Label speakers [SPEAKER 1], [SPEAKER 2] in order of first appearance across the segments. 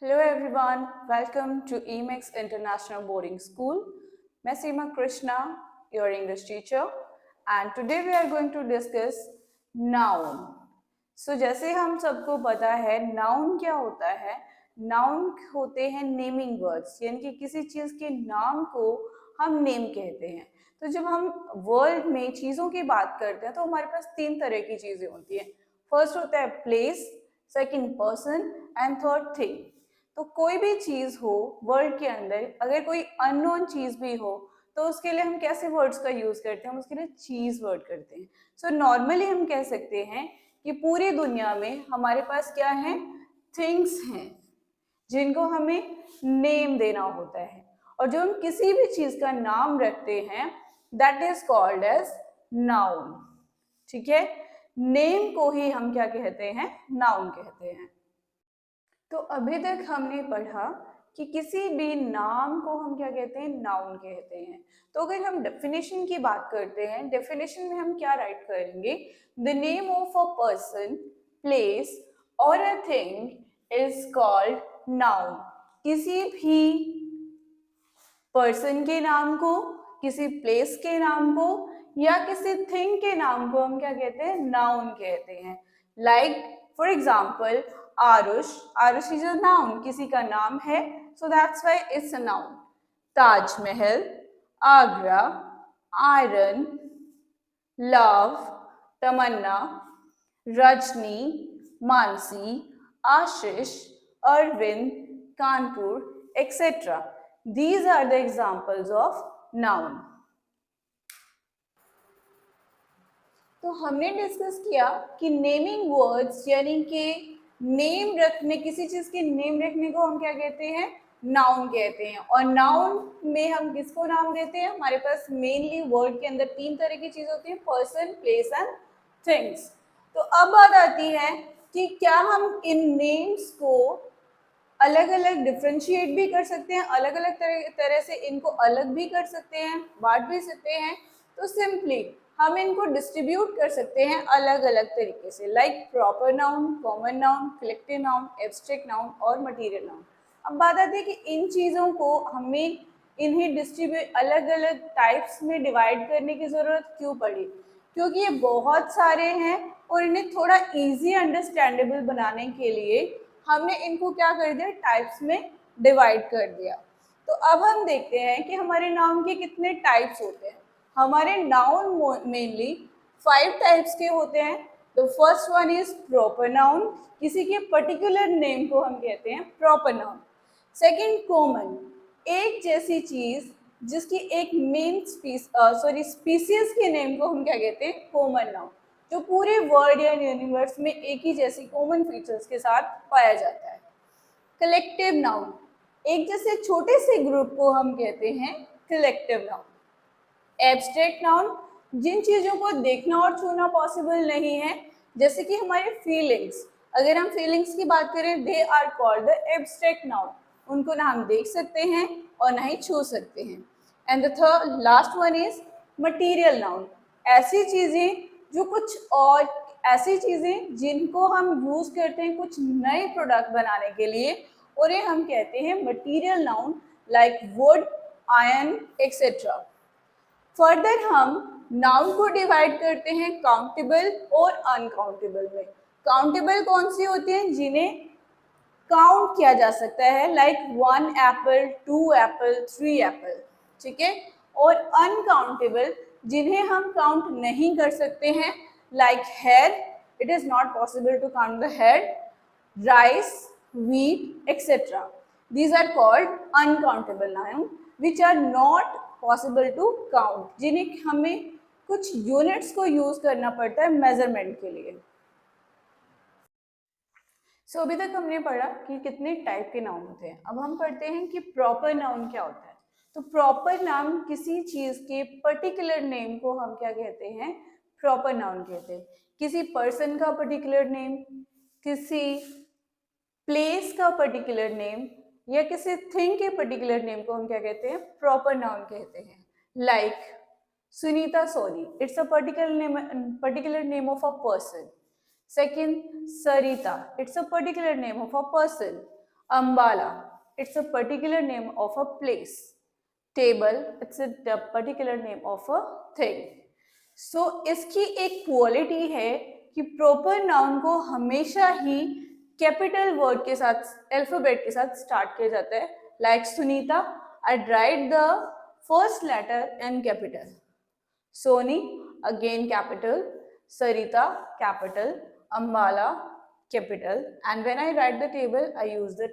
[SPEAKER 1] Hello everyone, welcome to EMAX International Boarding School. मैं सीमा Krishna, your English teacher, and today we are going to discuss noun. So जैसे हम सबको पता है noun क्या होता है? Noun होते हैं naming words, यानी कि किसी चीज के नाम को हम नेम कहते हैं. तो जब हम वर्ल्ड में चीजों की बात करते हैं तो हमारे पास तीन तरह की चीजें होती हैं. फर्स्ट होता है place, second person and third thing. तो कोई भी चीज हो वर्ल्ड के अंदर, अगर कोई अननोन चीज भी हो तो उसके लिए हम कैसे वर्ड्स का यूज करते हैं? हम उसके लिए चीज वर्ड करते हैं. सो नॉर्मली हम कह सकते हैं कि पूरी दुनिया में हमारे पास क्या है? थिंग्स हैं जिनको हमें नेम देना होता है, और जो हम किसी भी चीज का नाम रखते हैं that is called as noun. ठीक है, नेम को ही हम क्या कहते हैं? नाउन कहते हैं. तो अभी तक हमने पढ़ा कि किसी भी नाम को हम क्या कहते हैं? नाउन कहते हैं. तो अगर हम डेफिनेशन की बात करते हैं, डेफिनेशन में हम क्या राइट करेंगे? The name of a person, place और a thing is called noun. किसी भी पर्सन के नाम को, किसी प्लेस के नाम को या किसी थिंग के नाम को हम क्या कहते हैं? नाउन कहते हैं. Like for example Aarush. Aarush is a noun, किसी का नाम है, so that's why it's a noun. Taj Mahal, Agra, iron, love, Tamanna, Rajni, Mansi, Ashish, Arvind, Kanpur, etc. These are the examples of noun. तो हमने डिस्कस किया कि नेमिंग वर्ड्स यानी कि नेम रखने, किसी चीज के नेम रखने को हम क्या कहते हैं? नाउन कहते हैं. और नाउन में हम किसको नाम देते हैं? हमारे पास मेनली वर्ड के अंदर तीन तरह की चीज होती है, पर्सन, प्लेस एंड थिंग्स. तो अब बात आती है कि क्या हम इन नेम्स को अलग अलग डिफ्रेंशिएट भी कर सकते हैं, अलग अलग तरह से इनको अलग भी कर सकते हैं, बांट भी सकते हैं. तो सिंपली हम इनको डिस्ट्रीब्यूट कर सकते हैं अलग अलग तरीके से, like proper noun, common noun, collective noun, abstract noun और मटेरियल नाउन. अब बात आती है कि इन चीज़ों को हमें इन्हें डिस्ट्रीब्यूट अलग अलग टाइप्स में डिवाइड करने की ज़रूरत क्यों पड़ी? क्योंकि ये बहुत सारे हैं और इन्हें थोड़ा ईजी अंडरस्टैंडेबल बनाने के लिए हमने इनको क्या कर दिया? टाइप्स में डिवाइड कर दिया. तो अब हम देखते हैं कि हमारे नाउन के कितने टाइप्स होते हैं. हमारे नाउन मेनली 5 टाइप्स के होते हैं. The first one is proper noun, किसी के पर्टिकुलर नेम को हम कहते हैं प्रॉपर नाउन. सेकंड कॉमन, एक जैसी चीज जिसकी एक मेन स्पीसीज के नेम को हम क्या कहते हैं? कॉमन नाउन, जो पूरे वर्ल्ड या यूनिवर्स में एक ही जैसी कॉमन फीचर्स के साथ पाया जाता है. कलेक्टिव नाउन, एक जैसे छोटे से ग्रुप को हम कहते हैं कलेक्टिव नाउन. एब्स्ट्रैक्ट नाउन, जिन चीज़ों को देखना और छूना पॉसिबल नहीं है, जैसे कि हमारे फीलिंग्स. अगर हम फीलिंग्स की बात करें, they are called the abstract noun. उनको ना हम देख सकते हैं और ना ही छू सकते हैं. And the third last one is material noun, ऐसी चीज़ें जो कुछ और, ऐसी चीज़ें जिनको हम यूज़ करते हैं कुछ नए प्रोडक्ट बनाने के लिए, और ये हम कहते हैं material noun, like would, iron etcetera. Further हम नाउन को डिवाइड करते हैं काउंटेबल और अनकाउंटेबल में. काउंटेबल कौन सी होती हैं? जिन्हें काउंट किया जा सकता है, लाइक 1 एप्पल, 2 एप्पल, 3 एप्पल. ठीक है. और अनकाउंटेबल, जिन्हें हम काउंट नहीं कर सकते हैं, like head, it is not possible to count the head, rice, wheat, etc. These are called uncountable noun which are not possible to count, जिन्हें हमें कुछ यूनिट्स को यूज करना पड़ता है मेजरमेंट के लिए. सो अभी तक हमने पढ़ा कि कितने टाइप के नाउन होते हैं. अब हम पढ़ते हैं कि प्रॉपर नाउन क्या होता है. तो प्रॉपर नाउन, किसी चीज के पर्टिकुलर नेम को हम क्या कहते हैं? प्रॉपर नाउन कहते हैं. किसी पर्सन का पर्टिकुलर नेम, किसी प्लेस का पर्टिकुलर नेम या किसी थिंग के पर्टिकुलर नेम को हम क्या कहते हैं? प्रॉपर नाउन कहते हैं. Like Sunita Soni, it's a particular name of a person. Second, Sarita, it's a particular name of a person. Ambala, it's a particular name of a place. Table, it's a particular name of a thing. So इसकी एक quality है कि proper noun को हमेशा ही capital word के साथ, alphabet के साथ स्टार्ट किया जाता है. Like Sunita, I'd write the first letter in capital. Soni, again capital. Sarita, capital. Ambala, capital. And when I write the table, I use the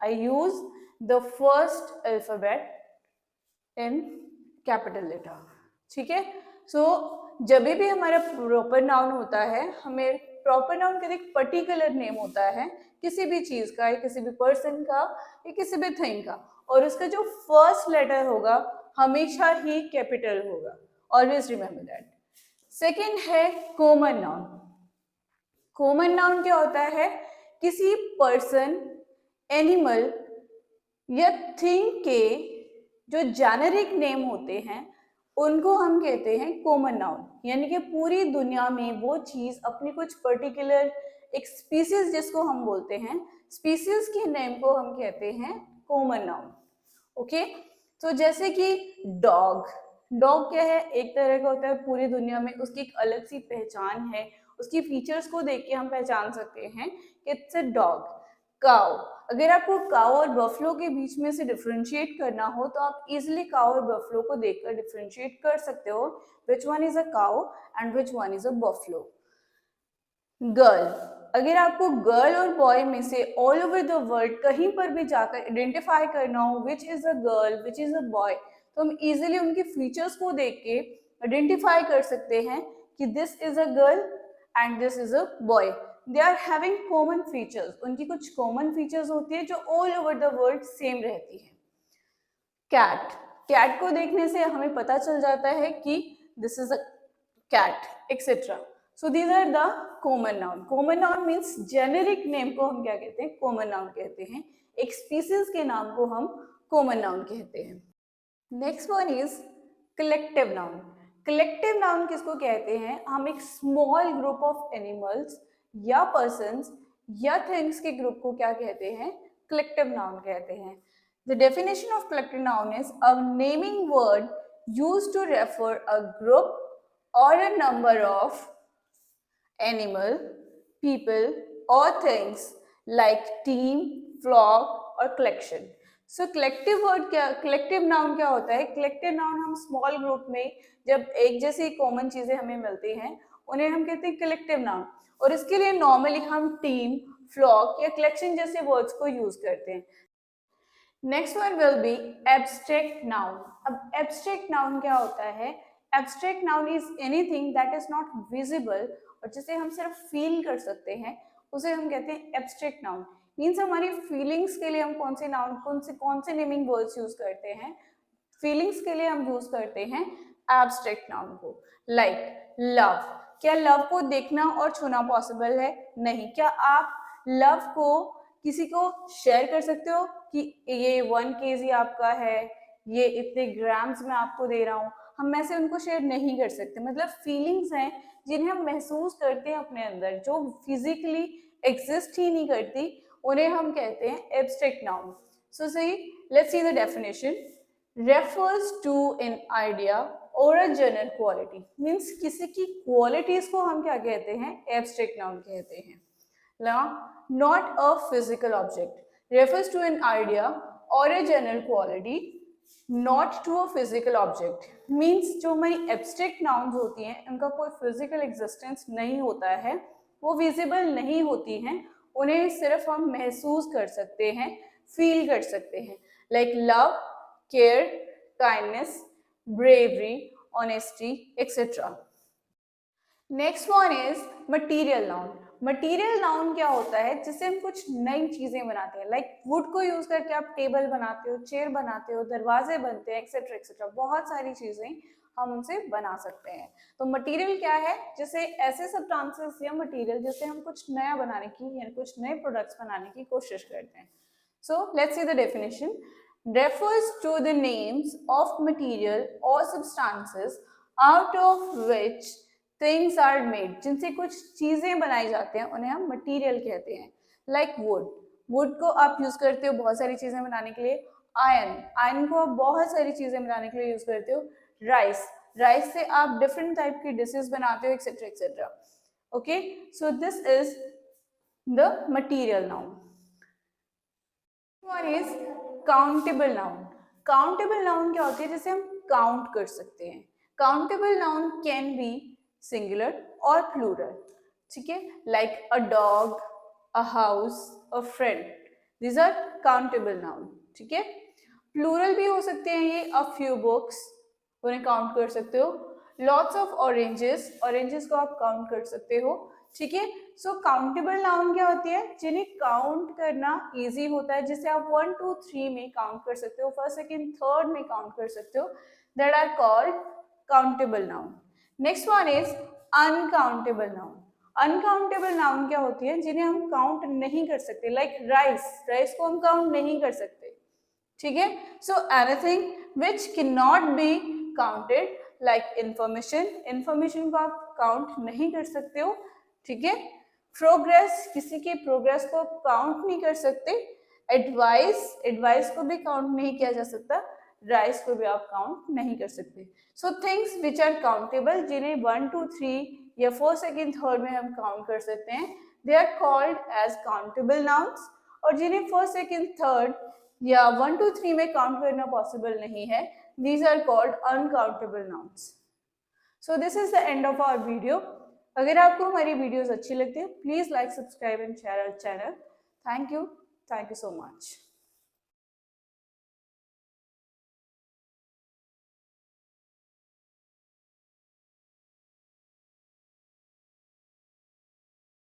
[SPEAKER 1] I use the first alphabet in capital letter. ठीक है. सो जब भी हमारा proper noun होता है, हमें proper noun का एक पर्टिकुलर नेम होता है किसी भी चीज का, या किसी भी पर्सन का, या किसी भी थिंग का, और उसका जो फर्स्ट लेटर होगा हमेशा ही कैपिटल होगा. Always remember that. सेकेंड है कॉमन नाउन. कॉमन नाउन क्या होता है? किसी पर्सन, एनिमल या थिंग के जो जेनेरिक नेम होते हैं उनको हम कहते हैं कॉमन नाउन. यानी कि पूरी दुनिया में वो चीज अपनी कुछ पर्टिकुलर एक स्पीसीज जिसको हम बोलते हैं, स्पीसीज के नेम को हम कहते हैं कॉमन नाउन. ओके. तो जैसे कि डॉग. डॉग क्या है? एक तरह का होता है, पूरी दुनिया में उसकी एक अलग सी पहचान है. उसकी फीचर्स को देख के हम पहचान सकते हैं कि इट्स अ डॉग. काउ, अगर आपको काउ और बफलो के बीच में से डिफरेंशिएट करना हो तो आप इजिली काउ और बफलो को देखकर डिफरेंशिएट कर सकते हो, which one is a cow and which one is a buffalo. Girl, अगर आपको गर्ल और बॉय में से ऑल ओवर द वर्ल्ड कहीं पर भी जाकर आइडेंटिफाई करना हो which is a girl, which is a boy, तो हम इजिली उनकी फीचर्स को देख के आइडेंटिफाई कर सकते हैं कि this is a girl and this is a boy. They are having common features. उनकी कुछ कॉमन फीचर्स होती है जो all over the world same रहती है. कैट, कैट को देखने से हमें पता चल जाता है कि this is a cat, etcetera. So these are the common noun. Common noun means generic name को हम क्या कहते हैं? कॉमन नाउन कहते हैं. एक स्पीसीज के नाम को हम कॉमन नाउन कहते हैं. Next one is collective noun. Collective noun किसको कहते हैं? हम एक स्मॉल ग्रुप ऑफ एनिमल्स या पर्सन्स या थिंग्स के ग्रुप को क्या कहते हैं? कलेक्टिव नाउन कहते हैं. The definition of collective noun is a naming word used to refer a group or a number of animal, people or things like team, flock or collection. So collective word क्या, collective noun क्या होता है? collective noun हम small group में जब एक जैसी common चीजें हमें मिलती हैं उन्हें हम कहते हैं collective noun. और इसके लिए normally हम team, flock या collection जैसे words को use करते हैं. Next one will be abstract noun. अब एब्स्ट्रैक्ट नाउन क्या होता है? Abstract noun is anything that is not visible, और जिसे हम सिर्फ फील कर सकते हैं उसे हम कहते हैं एब्स्ट्रैक्ट नाउन. मीन्स हमारी फीलिंग्स के लिए हम कौन से नाउन, कौन से नेमिंग वर्ड्स यूज करते हैं? फीलिंग्स के लिए हम यूज करते हैं एब्स्ट्रैक्ट नाउन को. Like love. क्या लव को देखना और छूना पॉसिबल है? नहीं. क्या आप लव को किसी को शेयर कर सकते हो कि ये 1 kg आपका है, ये इतने ग्राम्स में आपको दे रहा हूँ? हम ऐसे उनको शेयर नहीं कर सकते. मतलब फीलिंग्स हैं जिन्हें हम महसूस करते हैं अपने अंदर, जो फिजिकली एग्जिस्ट ही नहीं करती, उन्हें हम कहते हैं abstract noun. So see let's see the definition. Refers to an idea और अ जनरल क्वालिटी. मीन्स किसी की क्वालिटीज को हम क्या कहते हैं? एब्स्ट्रैक्ट नाउन कहते हैं. Now, not a physical object. Refers to an idea or a general quality, not to a physical object. Means जो हमारी abstract nouns होती हैं उनका कोई physical existence नहीं होता है, वो visible नहीं होती हैं, उन्हें सिर्फ हम महसूस कर सकते हैं, feel कर सकते हैं. Like love, care, kindness, bravery, honesty, etc. Next one is material noun. Material noun क्या होता है? जिससे हम कुछ नई चीजें बनाते हैं. लाइक वुड को यूज करके आप टेबल बनाते हो, चेयर बनाते हो, दरवाजे बनते हैं, एक्सेट्रा एक्सेट्रा. बहुत सारी चीजें हम उनसे बना सकते हैं. तो मटीरियल क्या है? जैसे ऐसे सब्सटेंसेस या मटीरियल जिससे हम कुछ नया बनाने की या कुछ नए प्रोडक्ट्स बनाने की कोशिश करते हैं. So let's see the definition. refers to the names of material or substances out of which things are made. जिनसे कुछ चीजें बनाई जाते हैं उन्हें हम मटीरियल कहते हैं. Like would. वुड को आप यूज करते हो बहुत सारी चीजें बनाने के लिए। आयरन को आप बहुत सारी चीजें बनाने के लिए यूज करते हो। राइस से आप डिफरेंट टाइप की डिशेस बनाते हो, etcetera etcetera. Okay, so this is the material noun. One is countable noun. Countable noun क्या होती है? जिसे हम काउंट कर सकते हैं। Countable noun can be singular और प्लूरल, ठीक है, like a dog, a house, a friend, these are countable noun, ठीक है। प्लूरल भी हो सकते हैं ये, अ फ्यू बुक्स, उन्हें काउंट कर सकते हो। लॉट्स ऑफ ऑरेंजेस, ऑरेंजेस को आप काउंट कर सकते हो, ठीक है। सो काउंटेबल नाउन क्या होती है? जिन्हें काउंट करना इजी होता है, जिसे आप 1 2 3 में काउंट कर सकते हो, फर्स्ट सेकंड थर्ड में काउंट कर सकते हो, that are called countable noun. Next one is uncountable noun. Uncountable noun क्या होती है? जिन्हें हम काउंट नहीं कर सकते, लाइक राइस को हम काउंट नहीं कर सकते, ठीक है। So anything which can not be counted, like information को आप काउंट नहीं कर सकते हो, ठीक है। प्रोग्रेस, किसी के प्रोग्रेस को काउंट नहीं कर सकते। एडवाइस को भी काउंट नहीं किया जा सकता। राइस को भी आप काउंट नहीं कर सकते। So things which are countable, जिन्हें 1 2 3 या 4 सेकेंड थर्ड में हम काउंट कर सकते हैं, they are called as countable nouns. और जिन्हें फर्स्ट सेकेंड थर्ड या 1 2 3 में काउंट करना पॉसिबल नहीं है, these are called uncountable nouns. So this is the end of our video. अगर आपको हमारी वीडियोस अच्छी लगती है, please like, subscribe and share our channel. Thank you so much.